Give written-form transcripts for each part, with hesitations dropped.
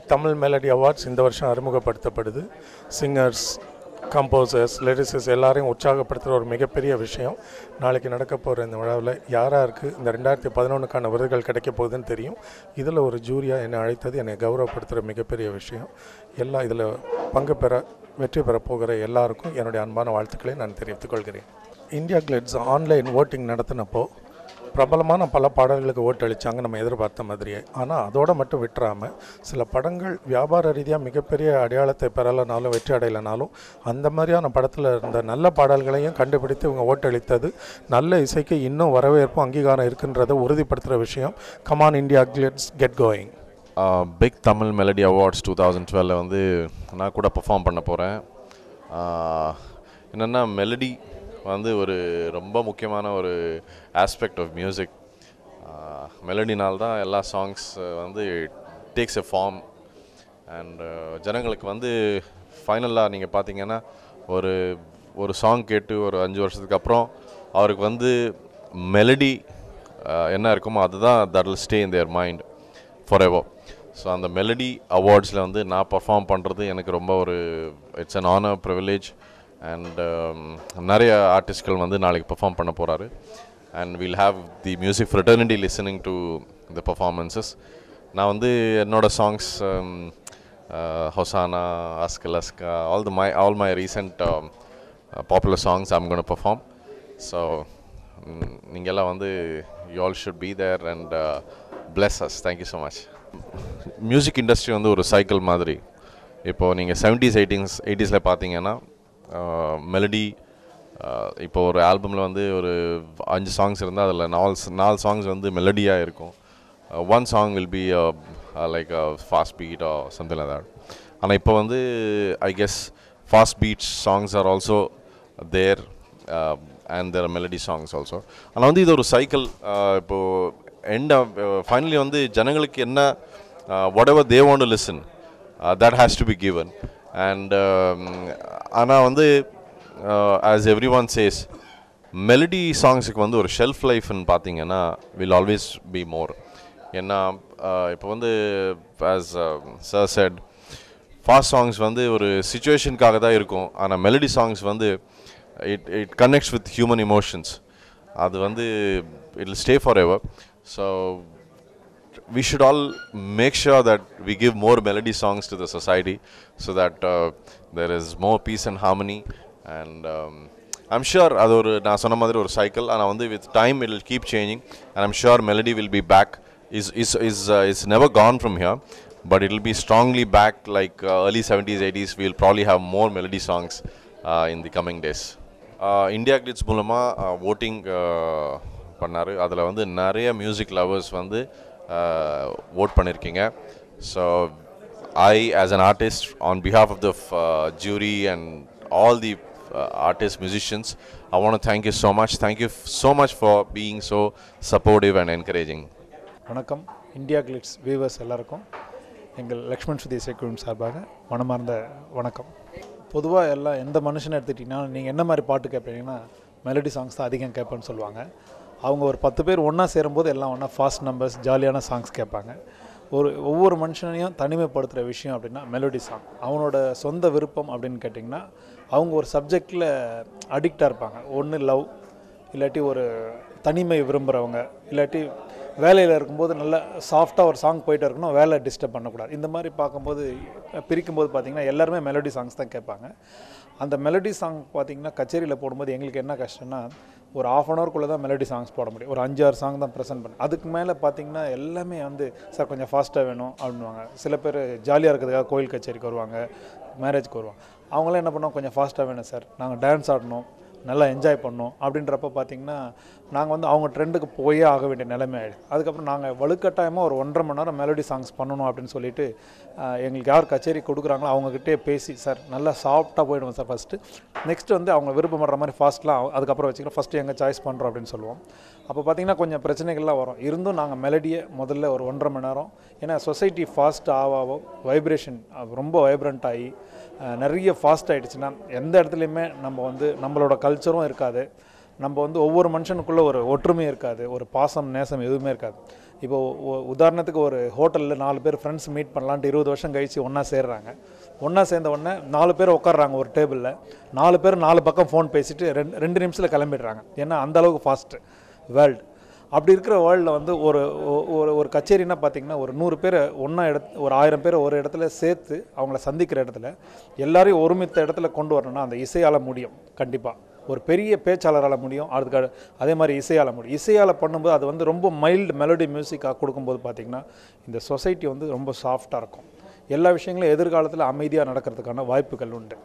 Big Tamil melody awards இந்த வருஷம் அறிமுகப்படுத்தப்படுது. Singers, composers, lyricist எல்லாரையும் உற்சாகப்படுத்துகிற ஒரு மிகப்பெரிய விஷயம். நாளைக்கு நடக்க போகிற இந்த விழாவில் யாராருக்கு இந்த 2011க்கான விருதுகள் கிடைக்க போகுதுன்னு தெரியும். இதில் ஒரு ஜூரியாக என்னை அழைத்தது என்னை கௌரவப்படுத்துகிற மிகப்பெரிய விஷயம். எல்லாம் இதில் பங்கு பெற வெற்றி பெற போகிற எல்லாருக்கும் என்னுடைய அன்பான வாழ்த்துக்களை நான் தெரிவித்துக் கொள்கிறேன். இந்தியா கிளிட்ஸ் ஆன்லைன் ஓட்டிங் நடத்தினப்போ பிரபலமான பல பாடல்களுக்கு ஓட்டு அளித்தாங்க நம்ம எதிர்பார்த்த மாதிரியே. ஆனால் அதோடு மட்டும் விட்டுறாமல் சில படங்கள் வியாபார ரீதியாக மிகப்பெரிய அடையாளத்தை பெறலைனாலும் வெற்றி அடையலைனாலும் அந்த மாதிரியான படத்தில் இருந்த நல்ல பாடல்களையும் கண்டுபிடித்து இவங்க ஓட்டு அளித்தது நல்ல இசைக்கு இன்னும் வரவேற்பும் அங்கீகாரம் இருக்குன்றதை உறுதிப்படுத்துகிற விஷயம். Come on India Glitz, get going. Big Tamil melody awards 2012 வந்து நான் கூட பெர்ஃபார்ம் பண்ண போகிறேன். என்னென்னா மெலடி வந்து ஒரு ரொம்ப முக்கியமான ஒரு ஆஸ்பெக்ட் ஆஃப் மியூசிக். மெலடினால் தான் எல்லா சாங்ஸ் வந்து டேக்ஸ் எ ஃபார்ம். அண்ட் ஜனங்களுக்கு வந்து ஃபைனலாக நீங்கள் பார்த்தீங்கன்னா ஒரு சாங் கேட்டு ஒரு 5 வருஷத்துக்கு அப்புறம் அவருக்கு வந்து மெலடி என்ன இருக்குமோ அதுதான் that will stay in their mind forever. So அந்த மெலடி அவார்ட்ஸில் வந்து நான் பர்ஃபார்ம் பண்ணுறது எனக்கு ரொம்ப ஒரு it's an honour, privilege. And நிறைய ஆர்டிஸ்ட்கள் வந்து நாளைக்கு பெர்ஃபார்ம் பண்ண போகிறாரு. And we'll have the music fraternity listening to the performances. நான் வந்து என்னோட songs Hosanna, Askal Aska, all my recent popular songs I'm gonna perform. So நீங்கள் எல்லாம் வந்து you all should be there and bless us. Thank you so much. Music industry வந்து ஒரு cycle மாதிரி. இப்போது நீங்கள் 70s 80s பார்த்தீங்கன்னா மெலடி இப்போ ஒரு ஆல்பமில் வந்து ஒரு 5 சாங்ஸ் இருந்தால் அதில் 4 சாங்ஸ் வந்து மெலடியாக இருக்கும். 1 song will be like fast beat or something like that. ஆனால் இப்போ வந்து I guess fast beat songs are also there and there melody songs also. ஆனால் வந்து இது ஒரு சைக்கிள். இப்போது ஃபைனலி வந்து ஜனங்களுக்கு என்ன whatever they want to listen, that has to be given. And ஆனால் வந்து as everyone says, மெலடி சாங்ஸுக்கு வந்து ஒரு ஷெல்ஃப் லைஃப்னு பார்த்தீங்கன்னா வில் ஆல்வேஸ் பி மோர். ஏன்னா இப்போ வந்து as sir said, fast songs வந்து ஒரு சிச்சுவேஷனுக்காக தான் இருக்கும். ஆனால் மெலடி சாங்ஸ் வந்து it connects with human emotions. அது வந்து it will stay for ever. So we should all make sure that we give more melody songs to the society so that there is more peace and harmony. And I'm sure adu oru na sonna madri oru cycle, ana vandu with time it will keep changing, and I'm sure melody will be back. Is never gone from here, but it will be strongly back like early 70s 80s. We will probably have more melody songs in the coming days. India Glitz மூலமா voting பண்ணாரு. அதில் வந்து நிறைய music lovers வந்து vote பண்ணியிருக்கீங்க. So I as an artist on behalf of the jury and all the artists, musicians, I want to thank you so much. Thank you so much for being so supportive and encouraging. வணக்கம். India glitz viewers எல்லாருக்கும் எங்கள் லக்ஷ்மண் சுதி இசைக்குழுவின் சார்பாக மனமார்ந்த வணக்கம். பொதுவாக எந்த மனுஷனை எடுத்துக்கிட்டிங்கன்னா நீங்கள் என்ன மாதிரி பாட்டு கேட்பீங்கன்னா மெலடி சாங்ஸ் தான் அதிகம் கேட்பேன்னு சொல்லுவாங்க. அவங்க ஒரு 10 பேர் ஒன்றா சேரும்போது எல்லாம் ஒன்றா ஃபாஸ்ட் நம்பர்ஸ், ஜாலியான சாங்ஸ் கேட்பாங்க. ஒவ்வொரு மனுஷனையும் தனிமைப்படுத்துகிற விஷயம் அப்படின்னா மெலோடி சாங். அவனோட சொந்த விருப்பம் அப்படின்னு கேட்டிங்கன்னா அவங்க ஒரு சப்ஜெக்டில் அடிக்டாக இருப்பாங்க. ஒன்று லவ், இல்லாட்டி ஒரு தனிமை விரும்புகிறவங்க, இல்லாட்டி வேலையில் இருக்கும்போது நல்ல சாஃப்டாக ஒரு சாங் போயிட்டு இருக்கணும், வேலை டிஸ்டர்ப் பண்ணக்கூடாது. இந்த மாதிரி பார்க்கும்போது பிரிக்கும்போது பார்த்திங்கன்னா எல்லாருமே மெலோடி சாங்ஸ் தான் கேட்பாங்க. அந்த மெலடி சாங் பார்த்திங்கன்னா கச்சேரியில் போடும்போது எங்களுக்கு என்ன கஷ்டம்னா ஒரு 1/2 அன் ஹவர்க்குள்ளே தான் மெலடி சாங்ஸ் போட முடியும். ஒரு 5-6 சாங் தான் ப்ரெசென்ட் பண்ண. அதுக்கு மேலே பார்த்திங்கன்னா எல்லாமே வந்து சார் கொஞ்சம் ஃபாஸ்ட்டாக வேணும் அப்படின்வாங்க. சில பேர் ஜாலியாக இருக்கிறதுக்காக கோயில் கச்சேரிக்கு வருவாங்க, மேரேஜ்க்கு வருவாங்க. அவங்களாம் என்ன பண்ணுவோம், கொஞ்சம் ஃபாஸ்ட்டாக வேணும் சார், நாங்கள் டான்ஸ் ஆடணும், நல்லா என்ஜாய் பண்ணோம் அப்படின்றப்ப பார்த்திங்கன்னா நாங்கள் வந்து அவங்க ட்ரெண்டுக்கு போயே ஆக வேண்டிய நிலைமை ஆகிடுது. அதுக்கப்புறம் நாங்கள் வலுக்கட்டாயமாக ஒரு 1.5 மணி நேரம் மெலடி சாங்ஸ் பண்ணணும் அப்படின்னு சொல்லிட்டு எங்களுக்கு யார் கச்சேரி கொடுக்குறாங்களோ அவங்கக்கிட்டே பேசி சார் நல்லா சாஃப்டாக போயிடுவோம் சார் ஃபஸ்ட்டு, நெக்ஸ்ட்டு வந்து அவங்க விருப்பப்படுற மாதிரி ஃபாஸ்ட்லாம் அதுக்கப்புறம் வச்சுக்கிறோம், ஃபஸ்ட்டு எங்கள் சாய்ஸ் பண்ணுறோம் அப்படின்னு சொல்லுவோம். அப்போ பார்த்திங்கன்னா கொஞ்சம் பிரச்சனைகள்லாம் வரும். இருந்தும் நாங்கள் மெலடியை முதல்ல ஒரு 1.5 மணி நேரம், ஏன்னா சொசைட்டி ஃபாஸ்ட் ஆகும், வைப்ரேஷன் ரொம்ப வைப்ரண்ட் ஆகி நிறைய ஃபாஸ்ட் ஆகிடுச்சுன்னா எந்த இடத்துலையுமே நம்ம வந்து நம்மளோட கல்ச்சரும் இருக்காது, நம்ம வந்து ஒவ்வொரு மனுஷனுக்குள்ளே ஒரு ஒற்றுமை இருக்காது, ஒரு பாசம் நேசம் எதுவுமே இருக்காது. இப்போ உதாரணத்துக்கு ஒரு ஹோட்டலில் 4 பேர் ஃப்ரெண்ட்ஸ் மீட் பண்ணலான்ட்டு 20 வருஷம் கழித்து ஒன்றா சேர்றாங்க. ஒன்றா சேர்ந்த உடனே 4 பேர் உட்காடுறாங்க ஒரு டேபிளில். 4 பேர் 4 பக்கம் ஃபோன் பேசிட்டு 2 நிமிஷத்தில் கிளம்பிடுறாங்க. ஏன்னா அந்தளவுக்கு ஃபாஸ்ட்டு வேர்ல்டு. அப்படி இருக்கிற வேர்ல்டில் வந்து ஒரு ஒரு கச்சேரின்னா பார்த்திங்கன்னா ஒரு 100 பேரை ஒன்றா ஒரு 1000 பேரை ஒரு இடத்துல சேர்த்து அவங்கள சந்திக்கிற இடத்துல எல்லாரையும் ஒருமித்த இடத்துல கொண்டு வரணும்னா அந்த இசையால் முடியும். கண்டிப்பாக ஒரு பெரிய பேச்சாளரால் முடியும். அதுக்கு அதே மாதிரி இசையால் முடியும். இசையால் பண்ணும்போது அது வந்து ரொம்ப மைல்டு மெலடி மியூசிக்காக கொடுக்கும்போது பார்த்திங்கன்னா இந்த சொசைட்டி வந்து ரொம்ப சாஃப்டாக இருக்கும். எல்லா விஷயங்களும் எதிர்காலத்தில் அமைதியாக நடக்கிறதுக்கான வாய்ப்புகள் உண்டு.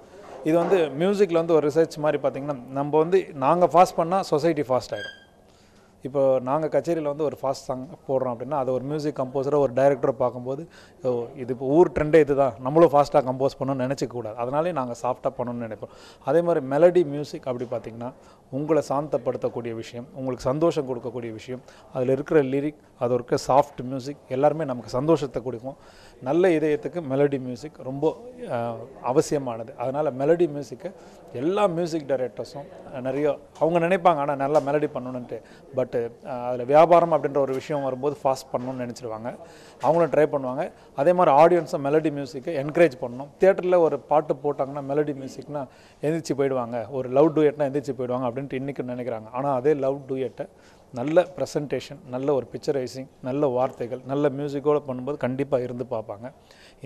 இது வந்து மியூசிக்கில் வந்து ஒரு ரிசர்ச் மாதிரி பார்த்திங்கன்னா நம்ம வந்து நாங்கள் ஃபாஸ்ட் பண்ணால் சொசைட்டி ஃபாஸ்ட் ஆகிடும். இப்போ நாங்கள் கச்சேரியில் வந்து ஒரு ஃபாஸ்ட் சாங் போடுறோம் அப்படின்னா அதை ஒரு மியூசிக் கம்போஸரை ஒரு டைரக்டரை பார்க்கும்போது இது இப்போ ஊர் ட்ரெண்டே இது தான், நம்மளும் ஃபாஸ்ட்டாக கம்போஸ் பண்ணணும்னு நினச்சிக்கூடாது. அதனாலே நாங்கள் சாஃப்டாக பண்ணணும்னு நினைப்போம். அதே மாதிரி மெலடி மியூசிக் அப்படி பார்த்திங்கன்னா உங்களை சாந்தப்படுத்தக்கூடிய விஷயம், உங்களுக்கு சந்தோஷம் கொடுக்கக்கூடிய விஷயம், அதில் இருக்கிற லிரிக், அது இருக்கிற சாஃப்ட் மியூசிக் எல்லாருமே நமக்கு சந்தோஷத்தை கொடுக்கும். நல்ல இதயத்துக்கு மெலடி மியூசிக் ரொம்ப அவசியமானது. அதனால் மெலடி மியூசிக்கை எல்லா மியூசிக் டைரக்டர்ஸும் நிறைய அவங்க நினைப்பாங்க ஆனால் நல்லா மெலடி பண்ணணுன்ட்டு. பட்டு அதில் வியாபாரம் அப்படின்ற ஒரு விஷயம் வரும்போது ஃபாஸ்ட் பண்ணணும்னு நினச்சிடுவாங்க. அவங்களும் ட்ரை பண்ணுவாங்க. அதே மாதிரி ஆடியன்ஸும் மெலடி மியூசிக்கை என்கரேஜ் பண்ணணும். தியேட்டரில் ஒரு பாட்டு போட்டாங்கன்னா மெலடி மியூசிக்னா எந்திரிச்சு போயிடுவாங்க, ஒரு லவ் டூயட்னா எந்திரிச்சு போயிடுவாங்க அப்படின்ட்டு இன்றைக்கி நினைக்கிறாங்க. ஆனால் அதே லவ் டூயட்டை நல்ல ப்ரெசன்டேஷன், நல்ல ஒரு பிக்சரைசிங், நல்ல வார்த்தைகள், நல்ல மியூசிக்கோடு பண்ணும்போது கண்டிப்பாக இருந்து பார்ப்பாங்க.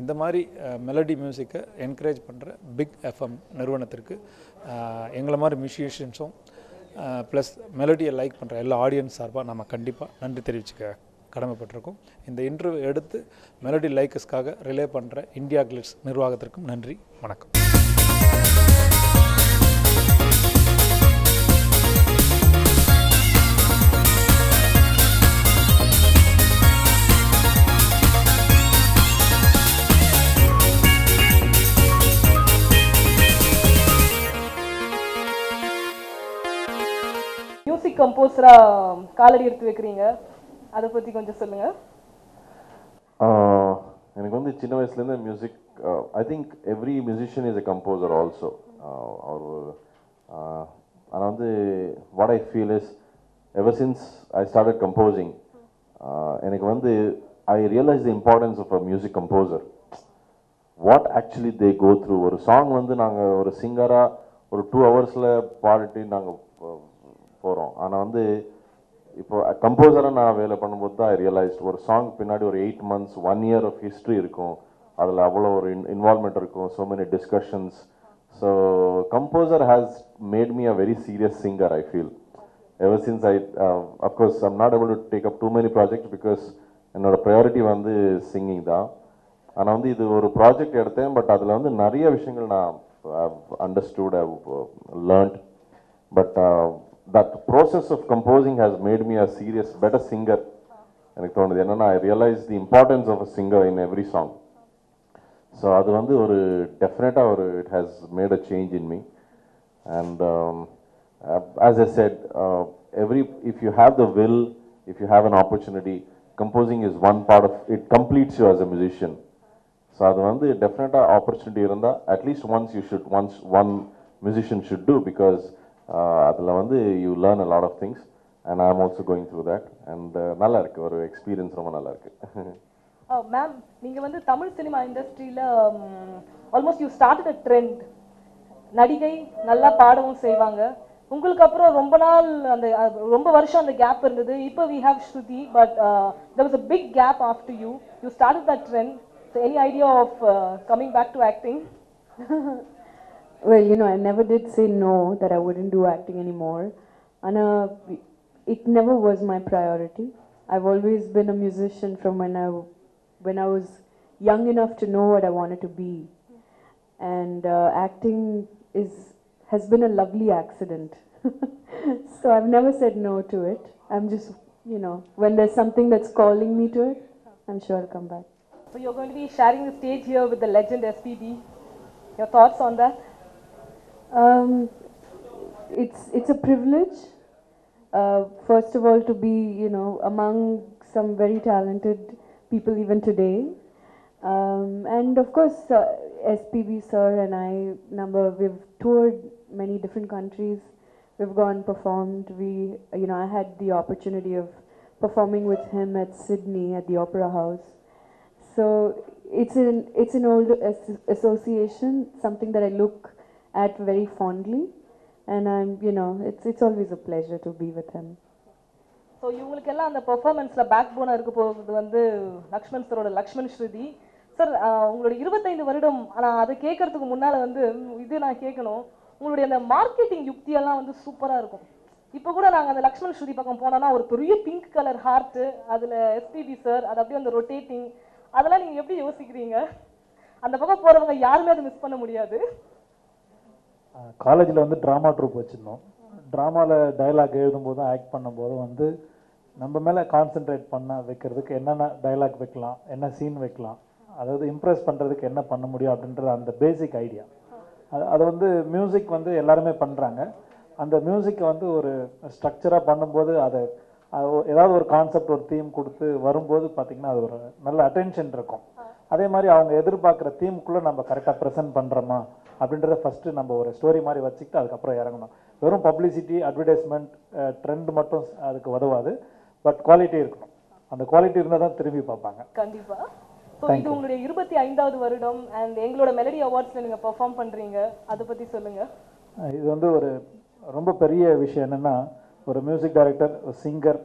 இந்த மாதிரி மெலடி மியூசிக்கை என்கரேஜ் பண்ணுற பிக் எஃப்எம் நிறுவனத்திற்கு எங்களை மாதிரி மியூசிஷியன்ஸும் ப்ளஸ் மெலடியை லைக் பண்ணுற எல்லா ஆடியன்ஸ் சார்பாக நம்ம கண்டிப்பாக நன்றி தெரிவிச்சுக்க கடமைப்பட்டிருக்கோம். இந்த இன்டர்வியூ எடுத்து மெலடி லைக்கர்ஸ்க்காக ரிலே பண்ணுற இந்தியா கிளிட்ஸ் நிர்வாகத்திற்கும் நன்றி, வணக்கம். மியூசிக் கம்போஸராக காலடி எடுத்து வைக்கிறீங்க, அதை பற்றி கொஞ்சம் சொல்லுங்கள். எனக்கு வந்து சின்ன வயசுலேருந்து music, I think every musician is a composer also. ஆனால் வந்து what I feel is ever since I started composing, எனக்கு வந்து I realise the importance of a music composer. What actually they go through. ஒரு song வந்து நாங்கள் ஒரு சிங்கராக ஒரு 2 ஹவர்ஸில் பாடிட்டு நாங்கள் போகிறோம். ஆனால் வந்து இப்போ கம்போசராக நான் வேலை பண்ணும்போது தான் ஐ ரியலைஸ்ட் ஒரு சாங் பின்னாடி ஒரு 8 months 1 year ஆஃப் ஹிஸ்ட்ரி இருக்கும். அதில் அவ்வளோ ஒரு இன்வால்மெண்ட் இருக்கும், so many discussions. So composer has made me a very serious singer I feel. Ever since of course I'm not able to take up too many project because என்னோட priority வந்து singing தான். ஆனால் வந்து இது ஒரு ப்ராஜெக்ட் எடுத்தேன், but அதில் வந்து நிறைய விஷயங்கள் நான் understood, I learnt. But that process of composing has made me a serious better singer. எனக்கு தோணுது என்னன்னா I realized the importance of a singer in every song. So அது வந்து ஒரு டெஃபினட்டாக ஒரு it has made a change in me. And as I said, if you have the will, if you have an opportunity, composing is one part of it, completes you as a musician. So அது வந்து டெஃபினட்டாக opportunity இருந்தால் at least one musician should do, because அதில் வந்து you learn a lot of things and I am also going through that. And நல்லா இருக்கு, ஒரு experience ரொம்ப நல்லா இருக்கு. மேம், நீங்கள் வந்து தமிழ் சினிமா இண்டஸ்ட்ரியில் almost you started a trend. நடிகை நல்லா பாடவும் செய்வாங்க. உங்களுக்கு அப்புறம் ரொம்ப வருஷம் அந்த கேப் இருந்தது. இப்போ we have Shruti, but there was a big gap after you. You started that trend. So any idea of coming back to acting? Well, I never did say no that I wouldn't do acting anymore. And it never was my priority. I've always been a musician from when I was young enough to know what I wanted to be. And acting has been a lovely accident. So I've never said no to it. I'm just, when there's something that's calling me to it, I'm sure I'll come back. So you're going to be sharing the stage here with the legend SPB. Your thoughts on that? It's a privilege, first of all, to be among some very talented people even today, and of course SPB sir and we've toured many different countries, we've gone performed, I had the opportunity of performing with him at Sydney at the Opera House. So it's an old association, something that I look at very fondly, and it's always a pleasure to be with him. So இவங்களுக்கெல்லாம் அந்த பெர்ஃபார்மன்ஸில் back போனாக இருக்க போகிறது வந்து லக்ஷ்மண் சரோட லக்ஷ்மண் ஸ்ருதி sir. உங்களுடைய 25 வருடம், ஆனால் அதை கேட்கறதுக்கு முன்னால் வந்து இது நான் கேட்கணும், உங்களுடைய அந்த மார்க்கெட்டிங் யுக்தியெல்லாம் வந்து சூப்பராக இருக்கும். இப்போ கூட நாங்கள் அந்த லக்ஷ்மண் ஸ்ருதி பக்கம் போனோன்னா ஒரு பெரிய பிங்க் கலர் ஹார்ட்டு, அதில் எஸ்பிபி சார், அது அப்படியே அந்த ரொட்டேட்டிங், அதெல்லாம் நீங்கள் எப்படி யோசிக்கிறீங்க? அந்த பக்கம் போகிறவங்க யாருமே அதை மிஸ் பண்ண முடியாது. காலேஜில் வந்து ட்ராமா ட்ரூப் வச்சுருந்தோம். ட்ராமாவில் டைலாக் எழுதும்போதும் ஆக்ட் பண்ணும்போதும் வந்து நம்ம மேலே கான்சென்ட்ரேட் பண்ண வைக்கிறதுக்கு என்னென்ன டைலாக் வைக்கலாம், என்ன சீன் வைக்கலாம், அதாவது இம்ப்ரெஸ் பண்ணுறதுக்கு என்ன பண்ண முடியும் அப்படின்ற அந்த பேசிக் ஐடியா. அது வந்து மியூசிக் வந்து எல்லாருமே பண்ணுறாங்க. அந்த மியூசிக்கை வந்து ஒரு ஸ்ட்ரக்சராக பண்ணும்போது அதை ஏதாவது ஒரு கான்செப்ட், ஒரு தீம் கொடுத்து வரும்போது பார்த்திங்கன்னா அது ஒரு நல்ல அட்டென்ஷன் இருக்கும். அதே மாதிரி அவங்க எதிர்பார்க்குற தீமுக்குள்ளே நம்ம கரெக்டாக ப்ரெசென்ட் பண்ணுறோமா அப்படின்றத ஃபஸ்ட்டு நம்ம ஒரு ஸ்டோரி மாதிரி வச்சுக்கிட்டு அதுக்கப்புறம் இறங்கணும். வெறும் பப்ளிசிட்டி, அட்வர்டைஸ்மெண்ட், ட்ரெண்ட் மட்டும் அதுக்கு உதவாது. பட் குவாலிட்டி இருக்கணும். அந்த குவாலிட்டி இருந்தால் தான் திரும்பி பார்ப்பாங்க. கண்டிப்பாக. ஸோ இது உங்களுடைய 25வது வருடம் அண்ட் எங்களோட மெலடி அவார்ட்ஸில் நீங்கள் பெர்ஃபார்ம் பண்ணுறீங்க, அதை பற்றி சொல்லுங்கள். இது வந்து ஒரு ரொம்ப பெரிய விஷயம். என்னென்னா ஒரு மியூசிக் டைரக்டர், ஒரு சிங்கர்,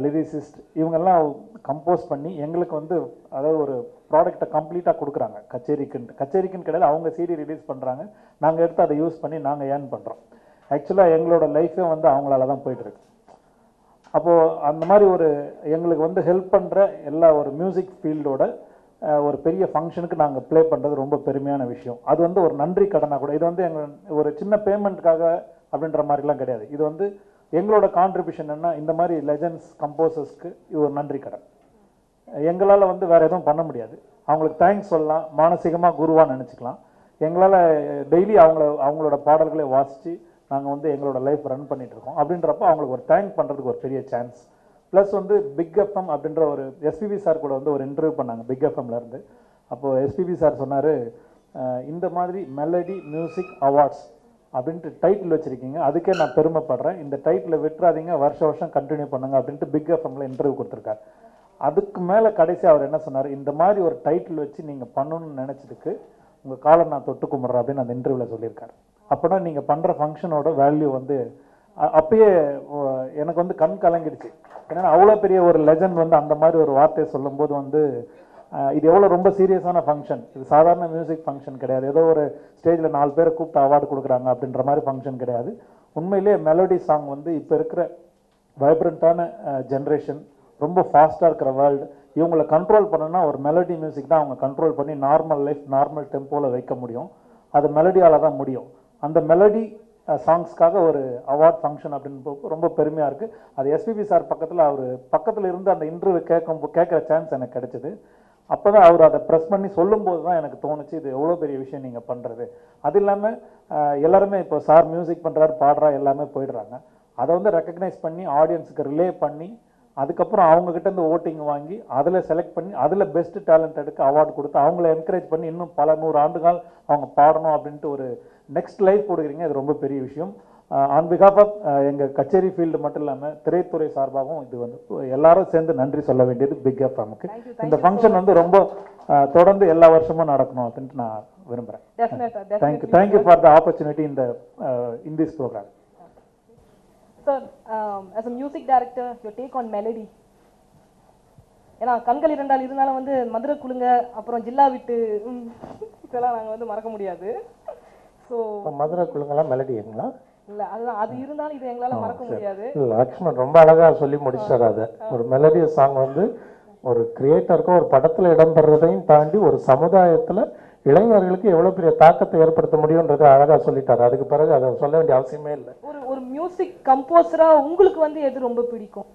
லிரிசிஸ்ட், இவங்கெல்லாம் கம்போஸ் பண்ணி எங்களுக்கு வந்து அதாவது ஒரு ப்ராடக்டை கம்ப்ளீட்டாக கொடுக்குறாங்க. கச்சேரிக்குன்னு கிடையாது, அவங்க சிடி ரிலீஸ் பண்ணுறாங்க, நாங்கள் எடுத்து அதை யூஸ் பண்ணி நாங்கள் ஏர்ன் பண்ணுறோம். ஆக்சுவலாக எங்களோட லைஃபே வந்து அவங்களால தான் போயிட்டுருக்கு. அப்போது அந்த மாதிரி ஒரு எங்களுக்கு வந்து ஹெல்ப் பண்ணுற எல்லா ஒரு மியூசிக் ஃபீல்டோட ஒரு பெரிய ஃபங்க்ஷனுக்கு நாங்கள் ப்ளே பண்ணுறது ரொம்ப பெருமையான விஷயம். அது வந்து ஒரு நன்றி கடனாக கூட. இது வந்து எங்கள் ஒரு சின்ன பேமெண்ட்டுக்காக அப்படின்ற மாதிரிலாம் கிடையாது. இது வந்து எங்களோட கான்ட்ரிபியூஷன் என்ன, இந்த மாதிரி லெஜண்ட்ஸ், கம்போசர்ஸ்க்கு இது ஒரு நன்றி கடன். எங்களால் வந்து வேறு எதுவும் பண்ண முடியாது. அவங்களுக்கு தேங்க்ஸ் சொல்லலாம், மானசீகமாக குருவாக நினச்சிக்கலாம். எங்களால் டெய்லி அவங்களோட பாடல்களை வாசித்து நாங்கள் வந்து எங்களோட லைஃப் ரன் பண்ணிகிட்ருக்கோம். அப்படின்றப்போ அவங்களுக்கு ஒரு தேங்க் பண்ணுறதுக்கு ஒரு பெரிய சான்ஸ். ப்ளஸ் வந்து பிக் எஃப்எம் அப்படின்ற ஒரு எஸ்பிபி சார் கூட வந்து ஒரு இன்டர்வியூ பண்ணாங்க பிக் எஃப்எம்லேருந்து. அப்போது எஸ்பிபி சார் சொன்னார், இந்த மாதிரி மெலடி மியூசிக் அவார்ட்ஸ் அப்படின்ட்டு டைட்டில் வச்சுருக்கீங்க, அதுக்கே நான் பெருமைப்படுறேன். இந்த டைட்டில் விட்டுறாதீங்க, வருஷம் பண்ணுங்க அப்படின்ட்டு பிக் எஃப்எம்ல இன்டர்வியூ கொடுத்துருக்காரு. அதுக்கு மேலே கடைசி அவர் என்ன சொன்னார், இந்த மாதிரி ஒரு டைட்டில் வச்சு நீங்கள் பண்ணணும்னு நினச்சதுக்கு உங்கள் காலை நான் தொட்டு கும்பிட்றேன் அப்படின்னு அந்த இன்டர்வியூவில் சொல்லியிருக்காரு. அப்போனா நீங்கள் பண்ணுற ஃபங்க்ஷனோட வேல்யூ வந்து அப்பயே எனக்கு வந்து கண் கலங்கிடுச்சு. ஏன்னா அவ்வளோ பெரிய ஒரு லெஜண்ட் வந்து அந்த மாதிரி ஒரு வார்த்தையை சொல்லும்போது வந்து இது எவ்வளோ ரொம்ப சீரியஸான ஃபங்க்ஷன். இது சாதாரண மியூசிக் ஃபங்க்ஷன் கிடையாது. ஏதோ ஒரு ஸ்டேஜில் 4 பேரை கூப்பிட்டு அவார்டு கொடுக்குறாங்க அப்படின்ற மாதிரி ஃபங்க்ஷன் கிடையாது. உண்மையிலேயே மெலோடி சாங் வந்து இப்போ இருக்கிற வைப்ரண்ட்டான ஜென்ரேஷன், ரொம்ப ஃபாஸ்ட்டாக இருக்கிற வேர்ல்டு, இவங்களை கண்ட்ரோல் பண்ணணும்னா ஒரு மெலடி மியூசிக் தான் அவங்க கண்ட்ரோல் பண்ணி நார்மல் லைஃப், நார்மல் டெம்போவில் வைக்க முடியும். அது மெலடியால் தான் முடியும். அந்த மெலடி சாங்ஸ்க்காக ஒரு அவார்ட் ஃபங்க்ஷன் அப்படின்னு ரொம்ப பெருமையாக இருக்குது. அது எஸ்பிபி சார் பக்கத்தில் இருந்து அந்த இன்டர்வியூ கேட்குற சான்ஸ் எனக்கு கிடைச்சிது. அப்போ தான் அவர் அதை ப்ரெஸ் பண்ணி சொல்லும்போது தான் எனக்கு தோணுச்சு, இது எவ்வளோ பெரிய விஷயம் நீங்கள் பண்ணுறது. அது இல்லாமல் எல்லாருமே இப்போ சார் மியூசிக் பண்ணுறாரு, பாடுறா, எல்லாமே போயிடுறாங்க. அதை வந்து ரெக்கக்னைஸ் பண்ணி ஆடியன்ஸுக்கு ரிலே பண்ணி அதுக்கப்புறம் அவங்கக்கிட்டேருந்து ஓட்டிங் வாங்கி அதில் செலக்ட் பண்ணி அதில் பெஸ்ட் டேலண்ட் எடுக்க அவார்டு கொடுத்து அவங்கள என்கரேஜ் பண்ணி இன்னும் பல 100 ஆண்டுகள் அவங்க பாடணும் அப்படின்ட்டு ஒரு நெக்ஸ்ட் லைஃப் கொடுக்குறீங்க. இது ரொம்ப பெரிய விஷயம். ஆன் பிகாஃப் ஆஃப் எங்கள் கச்சேரி ஃபீல்டு மட்டும் இல்லாமல் திரைத்துறை சார்பாகவும் இது வந்து எல்லாரும் சேர்ந்து நன்றி சொல்ல வேண்டியது பிக் எஃப்எம்க்கு. இந்த ஃபங்க்ஷன் வந்து ரொம்ப தொடர்ந்து எல்லா வருஷமும் நடக்கணும் அப்படின்ட்டு நான் விரும்புகிறேன். Thank you for the opportunity in this programme. Sir, as a music director, your take on melody. ஏன்னா கண்கள் இருந்தாலும் வந்து மதுரை குழுங்க, அப்புறம் ஜில்லா விட்டு இதெல்லாம் நாங்கள் வந்து மறக்க முடியாது. ஸோ மதுரை குழுங்கெல்லாம் மெலடிங்களா? இல்லை, அதுதான், அது இருந்தாலும் இது எங்களால் மறக்க முடியாது. லக்ஷ்மண் ரொம்ப அழகாக சொல்லி முடிச்சார். அதை ஒரு மெலடி சாங் வந்து ஒரு கிரியேட்டருக்கும் ஒரு படத்தில் இடம்பெறதையும் தாண்டி ஒரு சமுதாயத்தில் இளைஞர்களுக்கு எவ்வளோ பெரிய தாக்கத்தை ஏற்படுத்த முடியும்ன்றதை அழகாக சொல்லிட்டாரு. அதுக்கு பிறகு அதை சொல்ல வேண்டிய அவசியமே இல்லை. ஒரு மியூசிக் கம்போசராக உங்களுக்கு வந்து எது ரொம்ப பிடிக்கும்?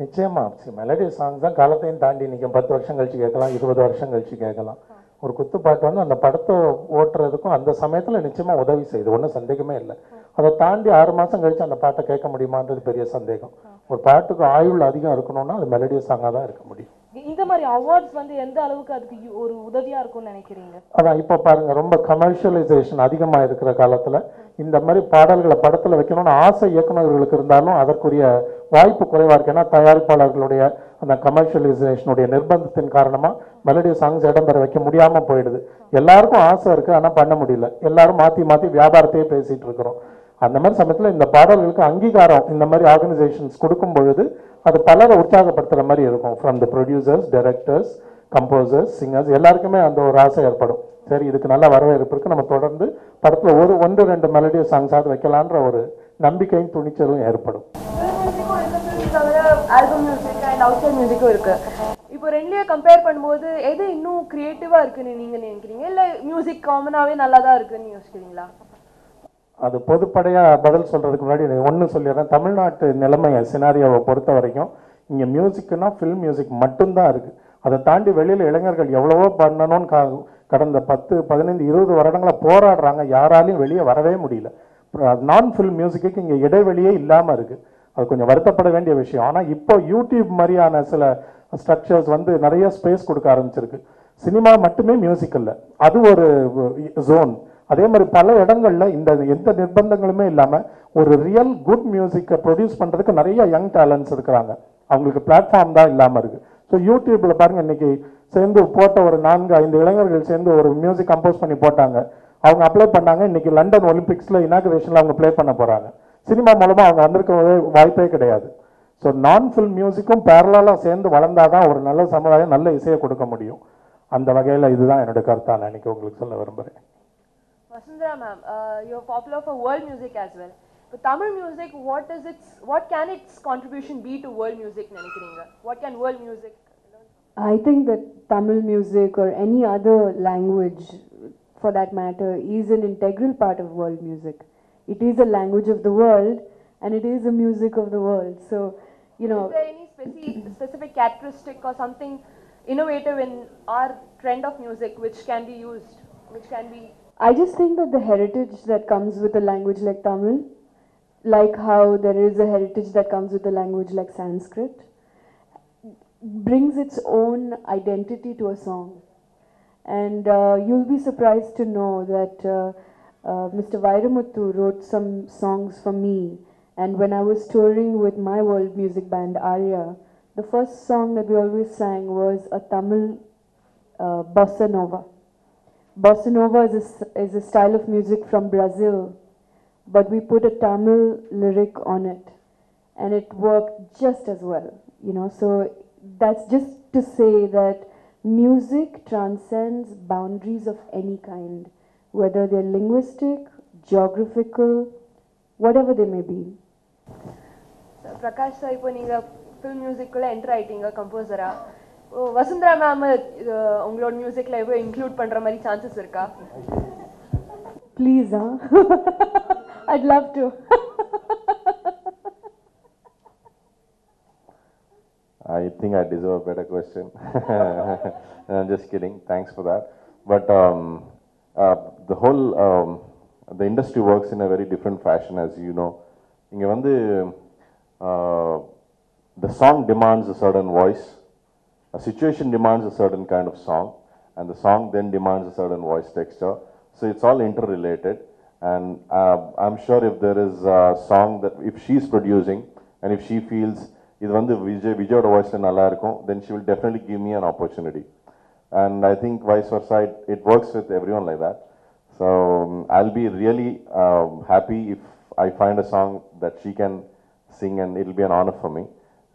நிச்சயமா மெலடி சாங் தான் காலத்தையும் தாண்டி நிற்கும். 10 வருஷம் கழிச்சு கேட்கலாம், 20 வருஷம் கழிச்சு கேட்கலாம். ஒரு குத்துப்பாட்டு வந்து அந்த படத்தை ஓட்டுறதுக்கும் அந்த சமயத்தில் நிச்சயமாக உதவி செய்யுது, ஒன்றும் சந்தேகமே இல்லை. அதை தாண்டி 6 மாதம் கழிச்சு அந்த பாட்டை கேட்க முடியுமான்றது பெரிய சந்தேகம். ஒரு பாட்டுக்கு ஆயுள் அதிகம் இருக்கணும்னா அது மெலடி சாங்காக தான் இருக்க முடியும். இந்த மாதிரி அவார்ட்ஸ் வந்து எந்த அளவுக்கு அதுக்கு ஒரு உதவியா இருக்கும்னு நினைக்கிறீங்க? அதான் இப்போ பாருங்க, ரொம்ப கமர்ஷியலைசேஷன் அதிகமாக இருக்கிற காலத்தில் இந்த மாதிரி பாடல்களை படத்தில் வைக்கணும்னு ஆசை இயக்குநர்களுக்கு இருந்தாலும் அதற்குரிய வாய்ப்பு குறைவாக இருக்கு. ஏன்னா தயாரிப்பாளர்களுடைய அந்த கமர்ஷியலைசேஷனுடைய நிர்பந்தத்தின் காரணமாக மெலடி சாங்ஸ் இடம்பெற வைக்க முடியாமல் போயிடுது. எல்லாருக்கும் ஆசை இருக்குது, ஆனால் பண்ண முடியல. எல்லாரும் மாற்றி மாற்றி வியாபாரத்தையே பேசிகிட்டு இருக்கிறோம். அந்த மாதிரி சமயத்தில் இந்த பாடல்களுக்கு அங்கீகாரம் இந்த மாதிரி ஆர்கனைசேஷன்ஸ் கொடுக்கும் பொழுது அது பலரை உற்சாகப்படுத்துகிற மாதிரி இருக்கும். From the producers, directors, composers, singers எல்லாருக்குமே அந்த ஒரு ஆசை ஏற்படும். சரி, இதுக்கு நல்ல வரவேற்பு இருக்குது, நம்ம தொடர்ந்து படத்தில் ஒன்று ரெண்டு மெலடி சாங்ஸாவது வைக்கலான்ற ஒரு நம்பிக்கையும் துணிச்சலும் ஏற்படும். Album music and outside மியூசிக்கும் இருக்கு. இப்போ ரெண்டுலேயும் கம்பேர் பண்ணும்போது எது இன்னும் கிரியேட்டிவாக இருக்குன்னு நீங்கள் நினைக்கிறீங்க, இல்லை மியூசிக் காமனாகவே நல்லா தான் இருக்குன்னு யோசிக்கிறீங்களா? அது பொதுப்படையாக பதில் சொல்கிறதுக்கு முன்னாடி ஒன்று சொல்லிடுறேன். தமிழ்நாட்டு நிலைமையை சினாரியோவை பொறுத்த வரைக்கும் இங்கே மியூசிக்குன்னா ஃபில்ம் மியூசிக் மட்டும்தான் இருக்குது. அதை தாண்டி வெளியில் இளைஞர்கள் எவ்வளவோ பண்ணணும்னு கடந்த 10, 15, 20 வருடங்களை போராடுறாங்க. யாராலையும் வெளியே வரவே முடியல. நான் ஃபில்ம் மியூசிக்கு இங்கே இடைவெளியே இல்லாமல் இருக்குது. அது கொஞ்சம் வருத்தப்பட வேண்டிய விஷயம். ஆனால் இப்போ யூடியூப் மாதிரியான சில ஸ்ட்ரக்சர்ஸ் வந்து நிறைய ஸ்பேஸ் கொடுக்க ஆரம்பிச்சிருக்கு. சினிமா மட்டுமே மியூசிக் இல்லை, அது ஒரு ஜோன். அதே மாதிரி பல இடங்களில் இந்த எந்த நிர்பந்தங்களுமே இல்லாமல் ஒரு ரியல் குட் மியூசிக்கை ப்ரொடியூஸ் பண்ணுறதுக்கு நிறைய யங் டேலண்ட்ஸ் இருக்கிறாங்க. அவங்களுக்கு பிளாட்ஃபார்ம் தான் இல்லாமல் இருக்குது. ஸோ யூடியூப்பில் பாருங்கள், இன்றைக்கி சேர்ந்து போட்ட ஒரு 4-5 இளைஞர்கள் சேர்ந்து ஒரு மியூசிக் கம்போஸ் பண்ணி போட்டாங்க. அவங்க அப்ளை பண்ணாங்க. இன்றைக்கி லண்டன் ஒலிம்பிக்ஸில் இனாகுரேஷனில் அவங்க ப்ளே பண்ண போகிறாங்க. சினிமா மூலமாக அவங்க வந்திருக்க வாய்ப்பே கிடையாது. ஸோ நான் ஃபில்ம் மியூசிக்கும் பேரலாக சேர்ந்து வளர்ந்தாதான் ஒரு நல்ல சமுதாயம் நல்ல இசையை கொடுக்க முடியும். அந்த வகையில் இதுதான் என்னோட கருத்தாக நான் இன்னைக்கு உங்களுக்கு சொல்ல விரும்புகிறேன். Vasundhara ma'am, you're popular for world music as well. But Tamil music, what can its contribution be to world music? What can world music learn? I think that Tamil music or any other language for that matter is an integral part of world music. It is a language of the world and it is a music of the world. So, you know. Is there any specific characteristic or something innovative in our trend of music which can be used, which can be... I just think that the heritage that comes with a language like Tamil, like how there is a heritage that comes with a language like Sanskrit, brings its own identity to a song. And you'll be surprised to know that Mr. Vairamuthu wrote some songs for me. And when I was touring with my world music band, Arya, the first song that we always sang was a Tamil bossa nova. Bossa nova is a style of music from Brazil, but we put a Tamil lyric on it, and it worked just as well, you know. So that's just to say that music transcends boundaries of any kind, whether they're linguistic, geographical, whatever they may be. So, Prakash sir, இப்போ நீங்க film music குள்ள enter ஆயிட்டீங்க composer-ஆ. Vasundhara ma'am உங்களோட மியூசிக்ல எவ்வளோ include பண்ற மாதிரி chances இருக்கா? Please, huh? I'd love to. I think I deserve a better question. I'm just kidding. Thanks for that. But the whole the industry works in a very different fashion, as you know. இங்க வந்து the song demands a certain voice. A situation demands a certain kind of song, and the song then demands a certain voice texture. So it's all interrelated. And I'm sure if there is a song that if she's producing and if she feels இது வந்து விஜயோட வாய்ஸில் நல்லா இருக்கும், then she will definitely give me an opportunity. And I think vice versa, it works with everyone like that. So I'll be really happy if I find a song that she can sing, and it'll be an honor for me.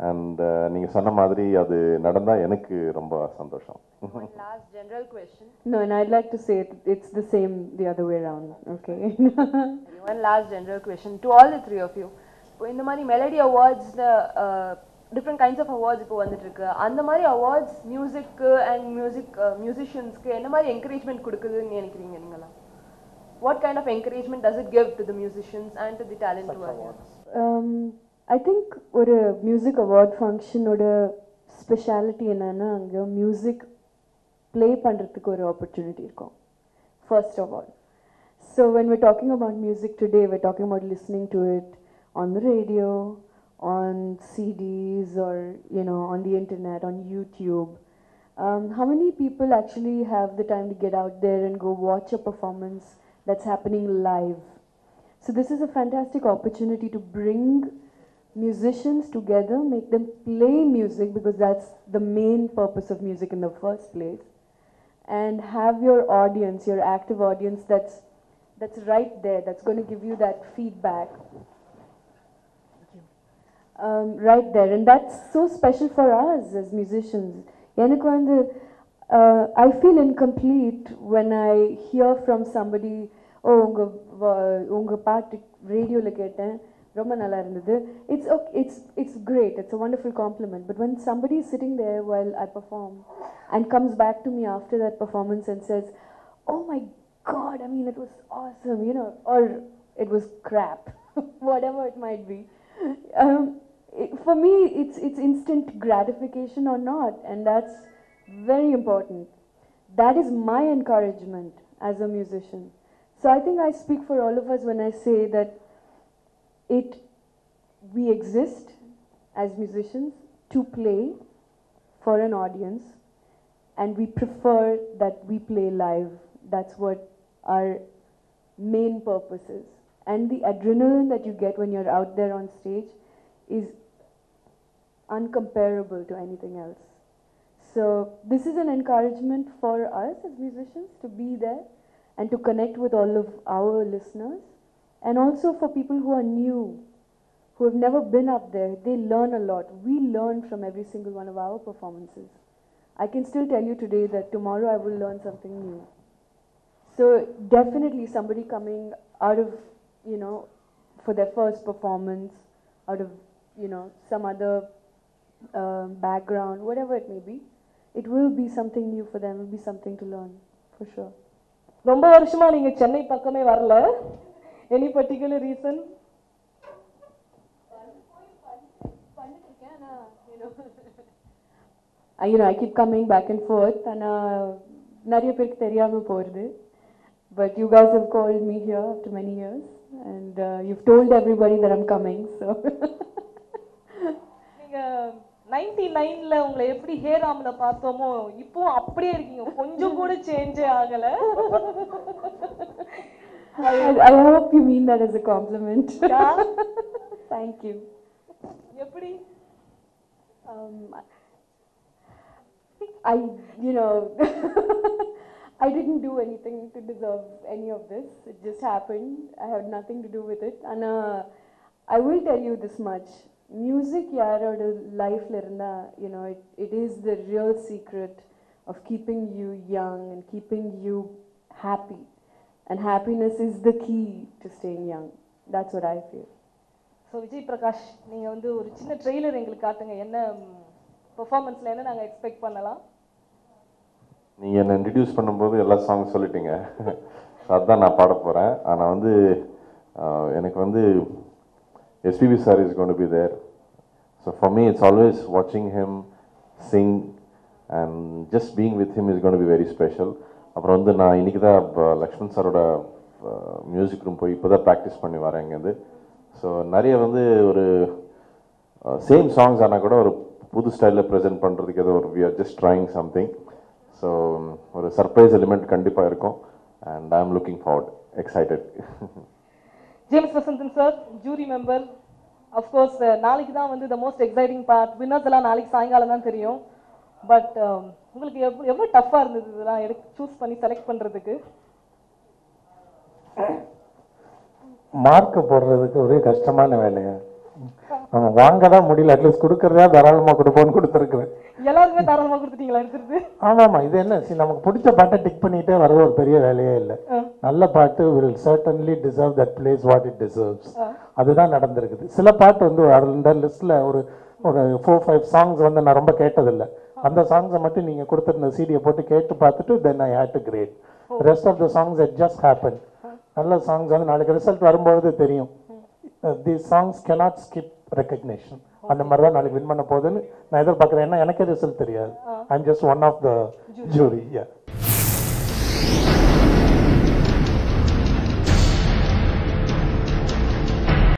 And நீங்க சொன்ன மாதிரி அது நடந்தா எனக்கு ரொம்ப சந்தோஷம். One last general question. No, and I'd like to say it's the same the other way around. Okay. One last general question to all the three of you. இப்போ இந்த மாதிரி melody awards different kinds of awards இப்போ வந்துட்டு இருக்கு. அந்த மாதிரி awards music and மியூசிஷியன்ஸ்க்கு என்ன மாதிரி என்கரேஜ்மெண்ட் கொடுக்குதுன்னு நினைக்கிறீங்க நீங்களா? What kind of encouragement does it give to the musicians and to the talent who are here? I think ஒரு மியூசிக் அவார்ட் ஃபங்க்ஷனோட ஸ்பெஷாலிட்டி என்னன்னா அங்கே மியூசிக் ப்ளே பண்ணுறதுக்கு ஒரு ஆப்பர்ச்சுனிட்டி இருக்கும், first of all. So when we're talking about music today, we're talking about listening to it on the radio, on CDs, or on the internet, on YouTube. How many people actually have the time to get out there and go watch a performance that's happening live? So this is a fantastic opportunity to bring musicians together, make them play music, because that's the main purpose of music in the first place, and have your audience, your active audience that's right there, that's going to give you that feedback. Right there, and that's so special for us as musicians. எனக்கு வந்து I feel incomplete when I hear from somebody, oh உங்க பாட்டு ரேடியோல கேட்டேன் ரொம்ப நல்லா இருந்தது. It's great, it's a wonderful compliment, but when somebody is sitting there while I perform and comes back to me after that performance and says, oh my god, I mean it was awesome, you know, or it was crap, whatever it might be. For me, it's instant gratification or not, and that's very important. That is my encouragement as a musician. So I think I speak for all of us when I say that we exist as musicians to play for an audience, and we prefer that we play live. That's what our main purpose is. And the adrenaline that you get when you're out there on stage is uncomparable to anything else. So this is an encouragement for us as musicians to be there and to connect with all of our listeners, and also for people who are new, who have never been up there. They learn a lot. We learn from every single one of our performances. I can still tell you today that tomorrow I will learn something new. So definitely somebody coming out of, you know, for their first performance, out of, you know, some other background, whatever it may be, it will be something new for them, it will be something to learn, for sure. ரொம்ப வருஷமா நீங்க சென்னை பக்கமே வரல. Any particular reason? You know, I keep coming back and forth, and நிறைய பேருக்கு தெரியாம போறது. But you guys have called me here after many years, and you've told everybody that I'm coming, so. நீங்க 99ல உங்களை எப்படி ஹேராம்ல பார்த்தோமோ இப்போ அப்படியே இருக்கீங்க, கொஞ்சம் கூட சேஞ்சே ஆகல. I hope you mean that as a compliment. Thank you. எப்படி? You know, I didn't do anything to deserve any of this. It just happened. I had nothing to do with it. And I will tell you this much. Music yaroda life la irundha, you know, it is the real secret of keeping you young and keeping you happy. And happiness is the key to staying young. That's what I feel. So Vijay Prakash, நீங்கள் வந்து ஒரு சின்ன trailer எங்களுக்கு காட்டுங்க. என்ன பெர்ஃபார்மன்ஸில் என்ன நாங்கள் expect பண்ணலாம்? நீங்கள் என்னை இன்ட்ரடியூஸ் பண்ணும்போது எல்லா சாங் சொல்லிட்டீங்க. அதுதான் நான் பாட போகிறேன். ஆனால் வந்து எனக்கு வந்து SPB sir is going to be there. So for me it's always வாட்சிங் him sing and just being with him is going to be very special. அப்புறம் வந்து நான் இன்றைக்கி தான் லக்ஷ்மண் சாரோட மியூசிக் ரூம் போய் இப்போ தான் ப்ராக்டிஸ் பண்ணி வரேன் இங்கேருந்து. ஸோ நிறைய வந்து ஒரு சேம் சாங்ஸ் ஆனால் கூட ஒரு புது ஸ்டைலில் ப்ரெசென்ட் பண்ணுறதுக்கு ஏதோ ஒரு we are just trying something. So ஒரு சர்ப்ரைஸ் எலிமெண்ட் கண்டிப்பாக இருக்கும். And I am looking forward, excited. James Vasanthan sir, jury member. Of course நாளைக்கு தான் வந்து the most exciting part. Winners எல்லாம் நாளைக்கு சாயங்காலம் தான் தெரியும். பட் உங்களுக்கு எவ்வளோ டஃப்பாக இருந்தது இதெல்லாம் சூஸ் பண்ணி செலக்ட் பண்ணுறதுக்கு? மார்க்கு போடுறதுக்கு ஒரே கஷ்டமான வேலைங்க. நம்ம வாங்க தான் முடியல, அட்லீஸ்ட் கொடுக்கறதா தாராளமாக கொடுப்போன்னு கொடுத்துருக்குறேன். எல்லாருமே தாராளமாக கொடுத்துட்டீங்களா எடுத்துருக்கு? ஆமாம்மா, இது என்ன நமக்கு பிடிச்ச பாட்டை டிக் பண்ணிகிட்டே வர்றது ஒரு பெரிய வேலையே இல்லை. நல்ல பாட்டு will certainly deserve that place what it deserves. அதுதான் நடந்திருக்குது. சில பாட்டு வந்து அந்த லிஸ்ட்டில் ஒரு 4-5 சாங்ஸ் வந்து நான் ரொம்ப கேட்டதில்லை. அந்த சாங்ஸை மட்டும் நீங்கள் கொடுத்துருந்த சிடியை போட்டு கேட்டு பார்த்துட்டு then I had to create. Rest of the songs it just happen. நல்ல சாங்ஸ் வந்து நாளைக்கு ரிசல்ட் வரும்போது தெரியும். The songs cannot skip recognition. அந்த மாதிரி தான் நாளைக்கு வின் பண்ண போகுதுன்னு நான் எதிர்பார்க்குறேன். ஏன்னா எனக்கே ரிசல்ட் தெரியாது. I am just one of the jury.